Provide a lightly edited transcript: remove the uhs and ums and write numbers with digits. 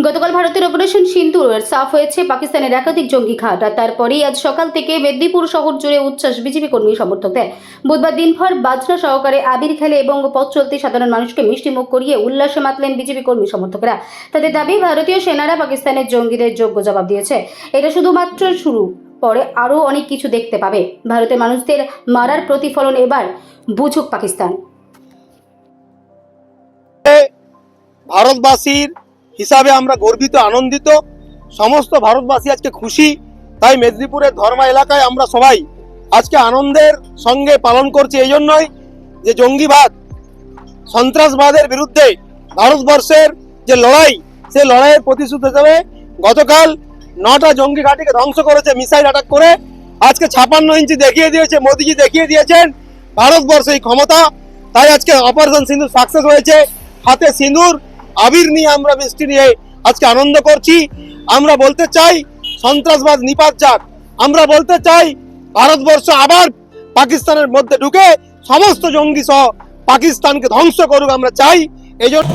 গতকাল ভারতের অপারেশন সিন্দুর সাফ হয়েছে পাকিস্তানের একাধিক জঙ্গি ঘাট, আর তারপরেই আজ সকাল থেকে মেদিনীপুর শহর জুড়ে উচ্ছ্বাস বিজেপি কর্মী সমর্থকদের। বুধবার দিনভর বাজনা সহকারে আবির খেলে এবং পথ চলতি সাধারণ মানুষকে মিষ্টি মুখ করিয়ে উল্লাসে মাতলেন বিজেপি কর্মী সমর্থকরা। তাদের দাবি, ভারতীয় সেনারা পাকিস্তানের জঙ্গিদের যোগ্য জবাব দিয়েছে। এটা শুধুমাত্র শুরু, পরে আরও অনেক কিছু দেখতে পাবে। ভারতের মানুষদের মারার প্রতিফলন এবার বুঝুক পাকিস্তান। ভারতবাসীর হিসাবে আমরা গর্বিত, আনন্দিত। সমস্ত ভারতবাসী আজকে খুশি। তাই মেদিনীপুরের ধর্মা এলাকায় আমরা সবাই আজকে আনন্দের সঙ্গে পালন করছি। এই জন্যই যে জঙ্গিবাদ, সন্ত্রাসবাদের বিরুদ্ধে ভারতবর্ষের যে লড়াই, সেই লড়াইয়ের প্রতিশোধ হিসেবে গতকাল 9টা জঙ্গি ঘাঁটিকে ধ্বংস করেছে মিসাইল অ্যাটাক করে। আজকে 56 ইঞ্চি দেখিয়ে দিয়েছে, মোদিজি দেখিয়ে দিয়েছেন ভারতবর্ষে এই ক্ষমতা। তাই আজকে অপারেশন সিন্দুর সাকসেস হয়েছে। হাতে সিঁদুর, আবির নিয়ে আমরা মিষ্টি নিয়ে আজকে আনন্দ করছি। আমরা বলতে চাই সন্ত্রাসবাদ নিপাত যাক। আমরা বলতে চাই ভারতবর্ষ আবার পাকিস্তানের মধ্যে ঢুকে সমস্ত জঙ্গি সহ পাকিস্তানকে ধ্বংস করুক, আমরা চাই। এই জন্য